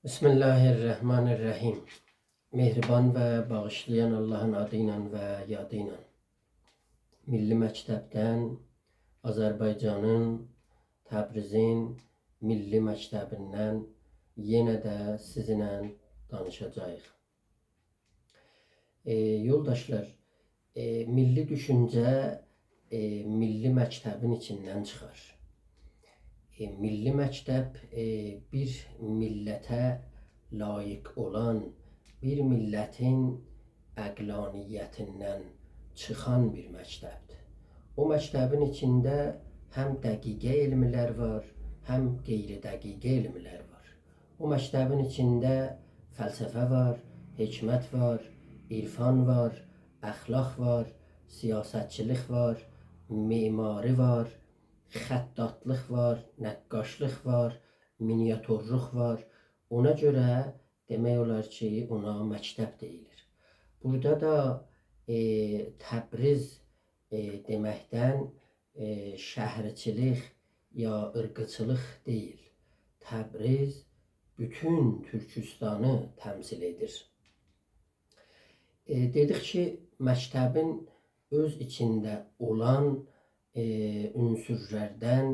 Bismillahirrahmanirrahim. Mehriban ve bağışlayan Allah'ın adıyla ve yadıyla. Milli Məktəbdən Azərbaycanın Təbrizin Milli Məktəbindən yenə də sizinlə danışacağıq. Yoldaşlar, milli düşüncə milli məktəbin içindən çıxar. Milli məktəb bir millətə layiq olan, bir millətin əqlaniyyətindən çıxan bir məktəbdir. O məktəbin içində həm dəqiqə elmlər var, həm qeyri-dəqiqə elmlər var. O məktəbin içində fəlsəfə var, hikmət var, irfan var, əxlaq var, siyasətçilik var, memari var, xəttatlıq var, nəqqaşlıq var, miniatürlük var. Ona görə demək olar ki, ona məktəb deyilir. Burada da Təbriz deməkdən şəhərçilik ya ırqçılıq deyil. Təbriz bütün Türkistanı təmsil edir. Dedik ki, məktəbin öz içində olan ünsürlərdən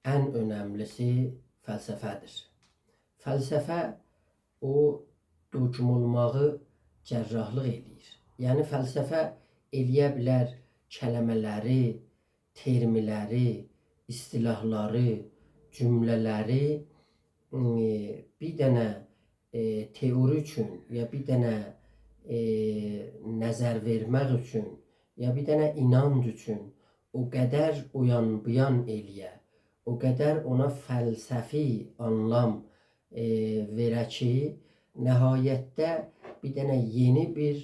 ən önəmlisi fəlsəfədir. Fəlsəfə o dogmolmağı cərrahlıq eləyir. Yəni fəlsəfə eləyə bilər kəlmələri, termləri, istilahları, cümlələri bir dənə teori üçün ya bir dənə nəzər vermək üçün ya bir dənə inanc üçün o qədər oyan-buyan eləyə, o qədər ona fəlsəfi anlam verə ki, nəhayətdə bir dənə yeni bir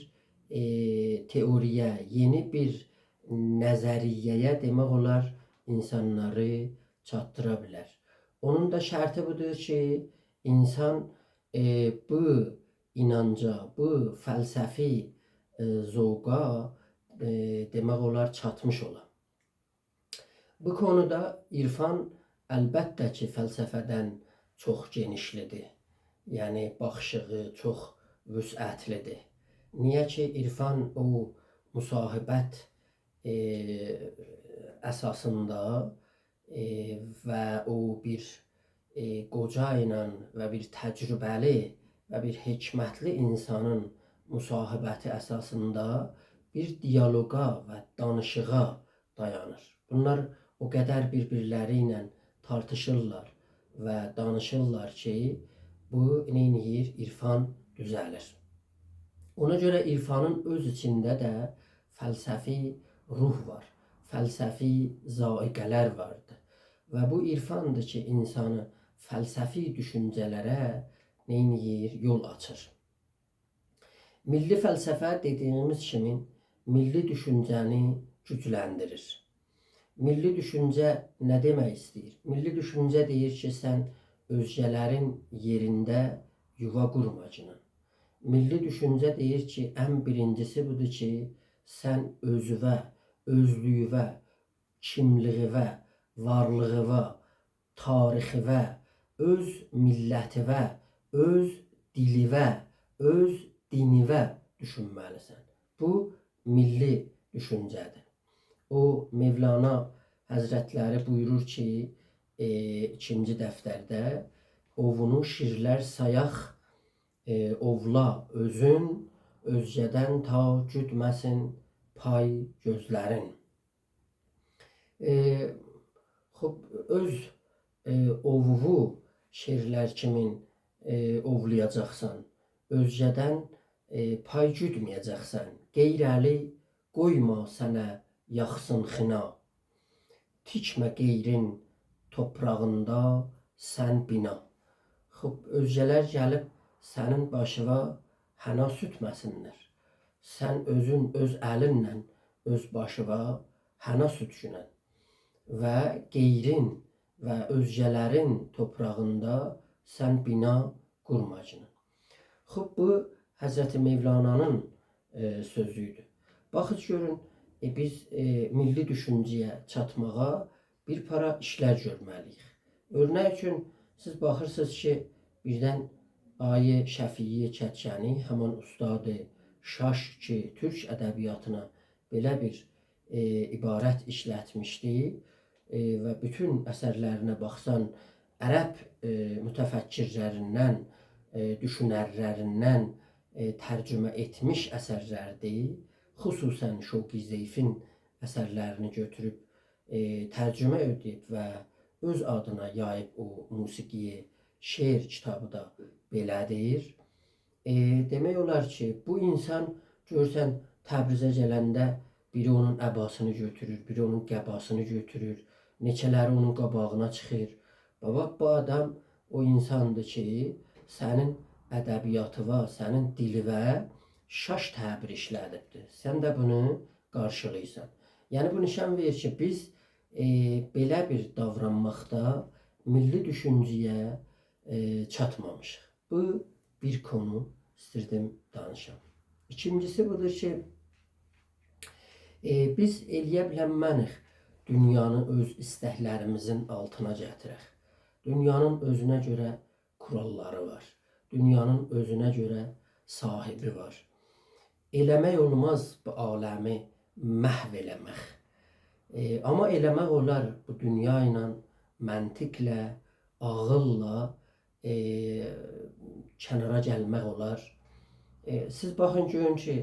teoriyə, yeni bir nəzəriyyəyə demək olar insanları çatdıra bilər. Onun da şərti budur ki, insan bu inanca, bu fəlsəfi zovqa demək olar çatmış ola. Bu konuda irfan əlbəttə ki, fəlsəfədən çox genişlidir. Yəni baxışığı çox vüsətlidir. Niyə ki, irfan o müsahibət əsasında və o bir qoca ilə və bir təcrübəli və bir hikmətli insanın müsahibəti əsasında bir diyaloqa və danışığa dayanır. Bunlar o qədər bir-birləri ilə tartışırlar və danışırlar ki, bu neyniyir? İrfan düzəlir. Ona görə irfanın öz içində də fəlsəfi ruh var, fəlsəfi zaiqələr vardır. Və bu irfandır ki, insanı fəlsəfi düşüncələrə neyniyir? Yol açır. Milli fəlsəfə dediyimiz kimi milli düşüncəni gücləndirir. Milli düşüncə nə demək istəyir? Milli düşüncə deyir ki, sən özgələrin yerində yuva qurmacına. Milli düşüncə deyir ki, ən birincisi budur ki, sən özüvə, özlüyüvə, kimliyivə, varlığıva, tarixivə, öz millətivə, öz dilivə, öz dinivə düşünməlisən. Bu milli düşüncədir. O Mevlana Həzrətləri buyurur ki, ikinci dəftərdə ovunu şirlər sayaq ovla özün, özgədən ta güdməsin pay gözlərin. Öz ovuvu şirlər kimin ovlayacaqsan, özgədən pay güdməyəcəksən, qeyræli qoyma sənə yaxsın xina. Tikmə qeyrin toprağında sən bina. Özgələr gəlib sənin başına həna sütməsinlər. Sən özün öz əlinlə öz başına həna sütüşünən və qeyrin və özgələrin toprağında sən bina qurmacına. Bu Həzrəti Mevlana'nın sözüydü. Baxın görün, biz milli düşüncəyə çatmağa bir para işlər görməliyik. Örnək üçün siz baxırsınız ki, birdən Ayə Şəfiyi Çətçəni, həman ustadı Şaş ki, türk ədəbiyyatına belə bir ibarət işlətmişdi və bütün əsərlərinə baxsan, ərəb mütəfəkkirlərindən, düşünərlərindən tərcümə etmiş əsərlərdir. Xüsusən Şövqi Zeyfin əsərlərini götürüb tərcümə edib və öz adına yayıb o musiqiyi, şeir kitabı da belədir. Demək olar ki, bu insan görsən Təbrizə gələndə biri onun əbasını götürür, biri onun qəbasını götürür, neçələri onun qabağına çıxır. Baba, bu adam o insandır ki, sənin ədəbiyyatıva, sənin dilivə şaş təbir işlədibdir. Sən də bunu qarşılayırsan. Yəni bu nişan verir ki, biz belə bir davranmaqda milli düşüncəyə çatmamışıq. Bu bir konu istirdim danışam. İkincisi budur ki, biz eləyə bilmənik dünyanı öz istəklərimizin altına gətirək. Dünyanın özünə görə kuralları var. Dünyanın özünə görə sahibi var. Eləmək olmaz bu aləmi məhv eləmək. Amma eləmək olar bu dünya ilə, məntiqlə, ağılla kənara gəlmək olar. Siz baxın görün ki,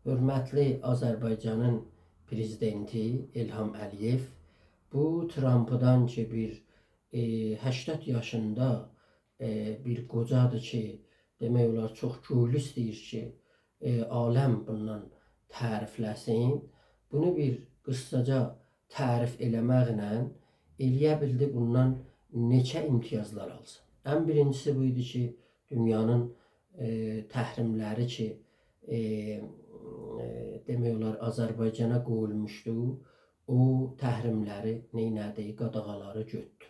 hörmətli Azərbaycanın prezidenti İlham Əliyev bu Tramp'dan ki bir 80 yaşında bir qocadır ki, demək olar çox güclü istəyir ki, aləm bundan tərifləsin. Bunu bir qısaca tərif eləməklə eləyə bildi bundan neçə imtiyazlar alsın. Ən birincisi bu idi ki, dünyanın təhrimləri ki, demək olar Azərbaycana qoyulmuşdu, o təhrimləri neynədi, qadağaları götdü.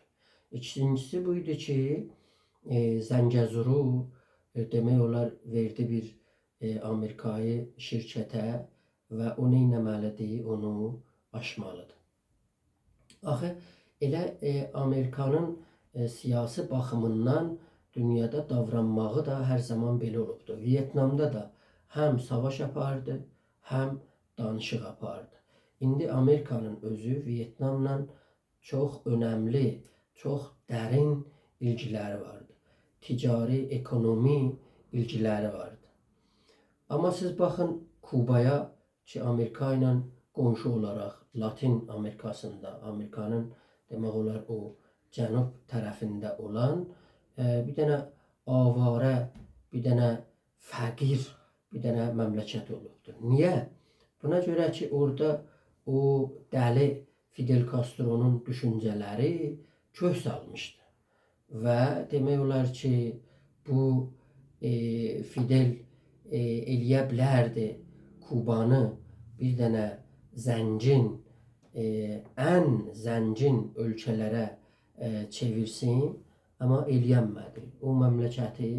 İkincisi bu idi ki, Zəngəzuru demək olar verdi bir Amerikayı şirkətə və o neynəməlidir, onu aşmalıdır. Axı elə Amerikanın siyasi baxımından dünyada davranmağı da hər zaman belə olubdur. Vyetnamda da həm savaş apardı, həm danışıq apardı. İndi Amerikanın özü Vyetnamla çox önəmli, çox dərin ilgiləri vardı. Ticari, ekonomi ilgiləri vardı. Amma siz baxın Kubaya ki, Amerika ilə qonşu olaraq Latin Amerikasında, Amerikanın demək olar o cənub tərəfində olan bir dənə avarə, bir dənə fəqir, bir dənə məmləkət olubdur. Niyə? Buna görə ki, orada o dəli Fidel Castro'nun düşüncələri kök salmışdı. Və demək olar ki, bu Fidel eləyə bilərdi Kubanı bir dənə zəngin, ən zəngin ölkələrə çevirsin, amma eləyənmədi. O məmləkəti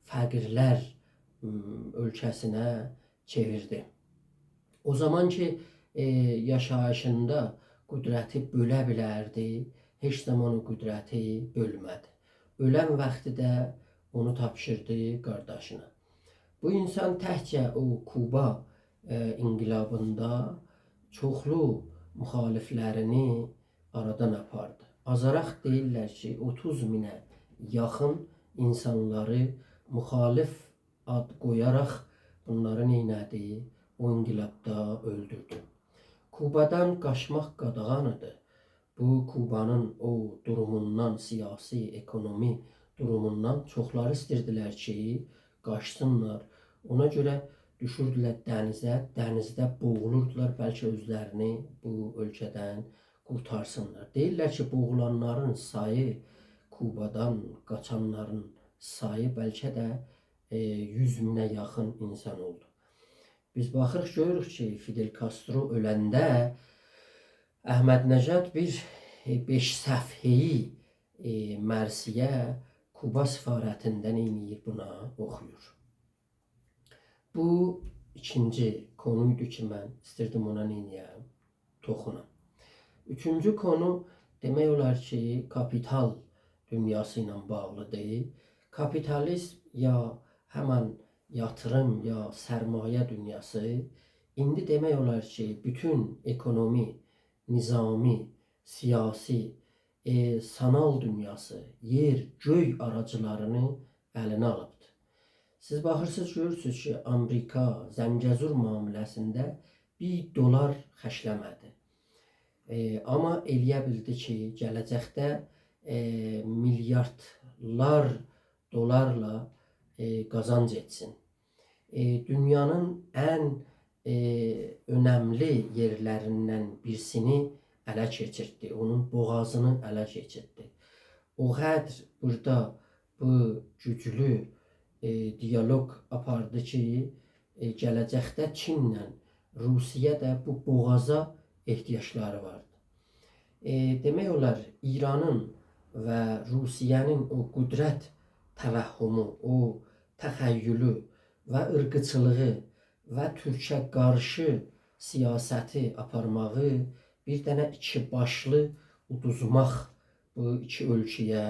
fəqirlər ölkəsinə çevirdi. O zaman ki, yaşayışında qüdrəti bölə bilərdi, heç zaman o qüdrəti bölmədi. Ölən vaxtı da onu tapşırdı qardaşına. Bu insan təkcə o Kuba inqilabında çoxlu müxaliflərini aradan apardı. Azaraq deyirlər ki, 30 minə yaxın insanları müxalif ad qoyaraq bunları neynədi? O inqilabda öldürdü. Kubadan qaçmaq qadağanıdır. Bu Kubanın o durumundan, siyasi, ekonomi durumundan çoxları istəyirdilər ki, qaçsınlar. Ona görə düşürdülər dənizə, dənizdə boğulurdular, bəlkə özlərini bu ölkədən qurtarsınlar. Deyirlər ki, boğulanların sayı, Kubadan qaçanların sayı bəlkə də 100 minə yaxın insan oldu. Biz baxırıq, görürük ki, Fidel Castro öləndə Əhmədnəcəd bir 5 səfheyi mərsiyə Kuba səfarətində neyniyir, buna oxuyur. Bu ikinci konuydu ki, mən istirdim ona neyniyəm, toxunam. Üçüncü konu demək olar ki, kapital dünyası ilə bağlıdır. Kapitalizm ya həmən yatırım, ya sərmayə dünyası indi demək olar ki, bütün ekonomi, nizami, siyasi, sanal dünyası, yer, göy aracılarını əlinə alıbdır. Siz baxırsınız, görürsünüz ki, Amerika Zəngəzur müamiləsində $1 xərcləmədi. Amma eləyə bildi ki, gələcəkdə milyardlar dolarla qazanc etsin. Dünyanın ən önəmli yerlərindən birisini ələ keçirtdi. Onun boğazını ələ keçirtdi. O qədr burada bu güclü diyaloq apardı ki, gələcəkdə Çinlə Rusiya da bu boğaza ehtiyacları vardı. Demək olar, İranın və Rusiyanın o qüdrət təvəhhümü, o təxəyyülü və ırqçılığı və Türkiyə qarşı siyasəti aparmağı bir dənə iki başlı uduzmaq bu iki ölkəyə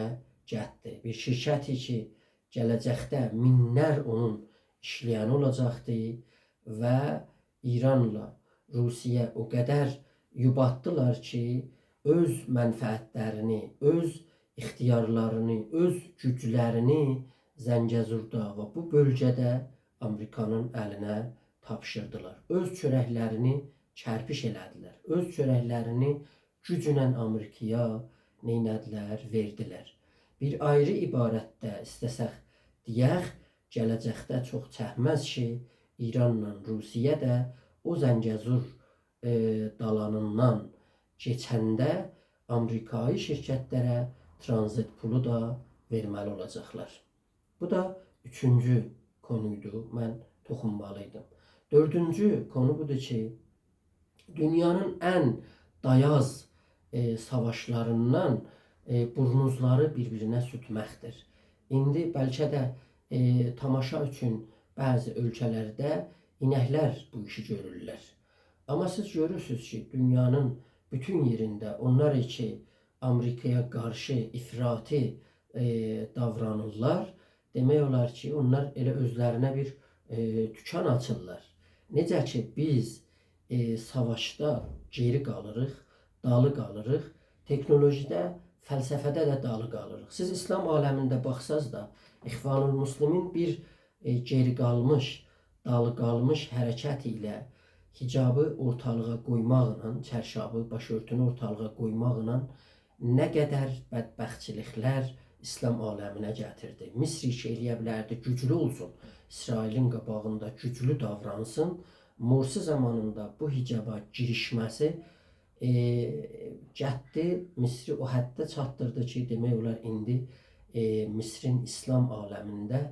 gətdi. Bir şirkəti ki, gələcəkdə minlər onun işləyəni olacaqdı və İranla Rusiya o qədər yubatdılar ki, öz mənfəətlərini, öz ixtiyarlarını, öz güclərini Zəngəzurda və bu bölgədə Amerikanın əlinə tapşırdılar. Öz çörəklərini çərpiş elədilər. Öz çörəklərini güclə Amerikaya neynədilər, verdilər. Bir ayrı ibarətdə istəsək deyək, gələcəkdə çox çəkməz ki, İranla Rusiya da o Zəngəzur dalanından keçəndə Amerikai şirkətlərə tranzit pulu da verməli olacaqlar. Bu da üçüncü konuydu, mən toxunmalıydım. Dördüncü konu budur ki, dünyanın ən dayaz savaşlarından burnuzları bir-birinə sürtməkdir. İndi bəlkə də tamaşa üçün bəzi ölkələrdə inəklər bu işi görürlər. Amma siz görürsünüz ki, dünyanın bütün yerində onlar ki, Amerikaya qarşı ifrati davranırlar. Demək olar ki, onlar elə özlərinə bir tükan açırlar. Necə ki, biz savaşda geri qalırıq, dalı qalırıq, teknolojidə, fəlsəfədə də dalı qalırıq. Siz İslam aləmində baxsaz da, İxvanul Müslimin bir geri qalmış, dalı qalmış hərəkət ilə hicabı ortalığa qoymaqla, çərşabı, başörtünü ortalığa qoymaqla nə qədər bədbəxtçiliklər İslam aləminə gətirdi. Misr iş eləyə bilərdi, güclü olsun, İsrailin qabağında güclü davransın. Morsi zamanında bu hicaba girişməsi gətdi, Misri o həddə çatdırdı ki, demək olar indi Misrin İslam aləmində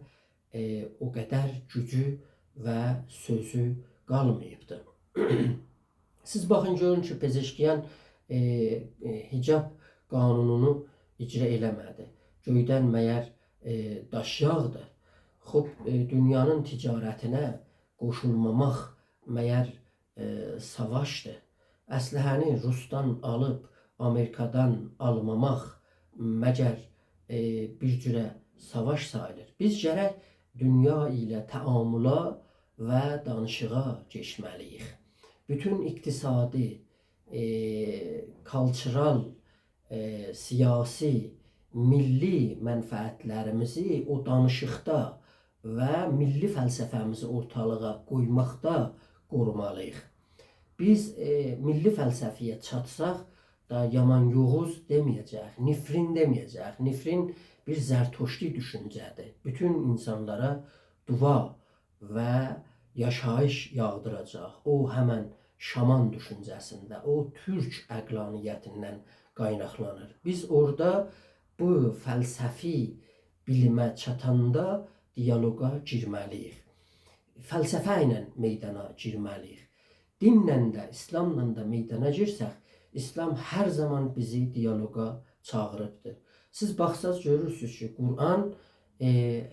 o qədər gücü və sözü qalmayıbdır. Siz baxın, görün ki, Pezeşkiyan hicab qanununu icra eləmədi. Göydən məyər daş yağdı. Xub, dünyanın ticarətinə qoşulmamaq məyər savaşdır. Əsləhəni Rusdan alıb Amerikadan almamaq məgər bir cürə savaş sayılır. Biz gərək dünya ilə təamüla və danışığa keçməliyik. Bütün iqtisadi, kultural, siyasi, milli mənfəətlərimizi o danışıqda və milli fəlsəfəmizi ortalığa qoymaqda qorumalıyıq. Biz milli fəlsəfiyə çatsaq da yaman yoğuz deməyəcək, nifrin deməyəcək. Nifrin bir zərtoşki düşüncədir. Bütün insanlara dua və yaşayış yağdıracaq. O həmən şaman düşüncəsində, o türk əqlaniyyətindən qaynaqlanır. Biz orada bu fəlsəfi bilimə çatanda diyaloqa girməliyik. Fəlsəfə ilə meydana girməliyik. Dinlə də, İslamla da meydana girsək, İslam hər zaman bizi diyaloqa çağırıbdır. Siz baxsaz görürsünüz ki, Quran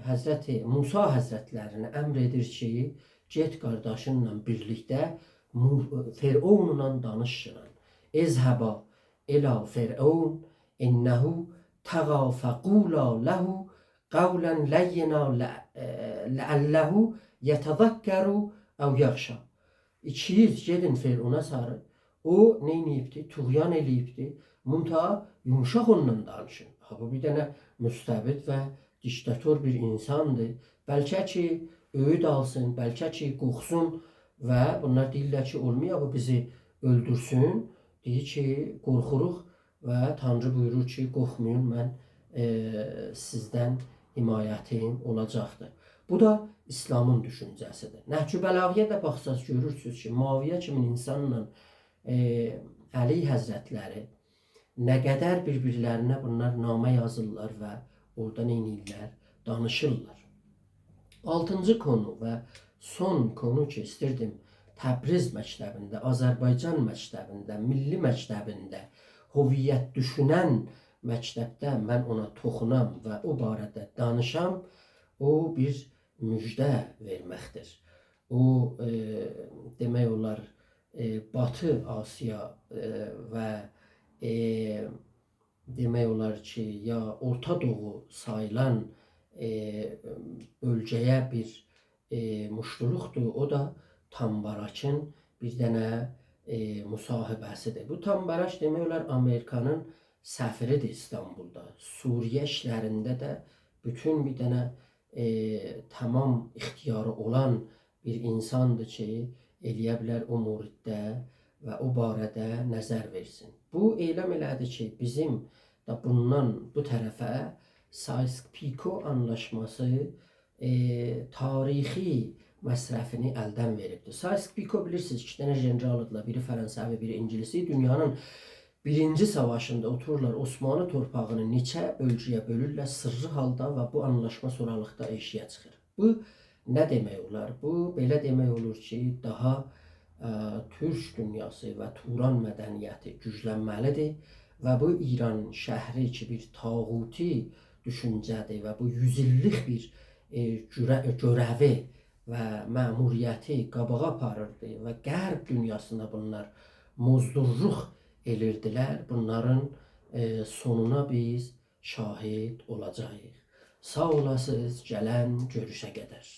Həzrəti Musa Həzrətlərinə əmr edir ki, get qardaşınla birlikdə Firavunla danışın. Ezhəba ilə Firavun innəhu təğa fəqula ləhu qavlən ləyyina Ləəlləhu yətəzəkkəru əv yaxşa. İkiyiz gedin Firavuna sarı. O neyniyibdi? Tuğyan eləyibdi. Muntaha yumuşaq onunla danışın. Ha, bu bir dənə müstəbid və diktator bir insandır. Bəlkə ki öğüd alsın, bəlkə ki qorxsun və bunlar deyirlər ki olmuyor, bu bizi öldürsün. Deyir ki qorxuruq və Tanrı buyurur ki qorxmayın, mən sizdən himayətim olacaqdır. Bu da İslamın düşüncəsidir. Nəhcü Bəlağiyə də baxsaz görürsünüz ki, Muaviyə kimi insanla Əli Həzrətləri nə qədər bir-birlərinə bunlar namə yazırlar və orada neynirlər? Danışırlar. 6-cı konu və son konu ki istirdim Təbriz məktəbində, Azərbaycan məktəbində, milli məktəbində, hoviyyət düşünən məktəbdə mən ona toxunam və o barədə danışam, o bir müjdə verməkdir. O demək olar Batı Asiya və demək olar ki ya Orta Doğu sayılan ölkəyə bir muştuluqdur. O da Tambarakın bir dənə müsahibəsidir. Bu Tambaraç demək olar Amerikanın səfiridir İstanbulda. Suriye işlərində də bütün bir dənə tamam ixtiyarı olan bir insandır ki, eləyə bilər o muriddə və o barədə nəzər versin. Bu eyləm elədi ki, bizim da bundan bu tərəfə Sykes-Picot anlaşması tarixi məsrəfini əldən veribdir. Sykes-Picot bilirsiniz, 2 dənə generalıdırlar, biri Fransəvi, biri İngilisi. Dünyanın birinci savaşında otururlar, Osmanlı torpağını neçə ölkəyə bölürlər sırrı halda və bu anlaşma sonralıqda eşiyə çıxır. Bu nə demək olar? Bu belə demək olur ki, daha Türk dünyası və Turan mədəniyyəti güclənməlidir və bu İran şəhri ki bir tağuti düşüncədir və bu 100 illik bir görəvi və məmuriyyəti qabağa aparırdı və qərb dünyasında bunlar mozdurluq edirdilər. Bunların sonuna biz şahid olacağıq. Sağ olasınız, gələn görüşə qədər.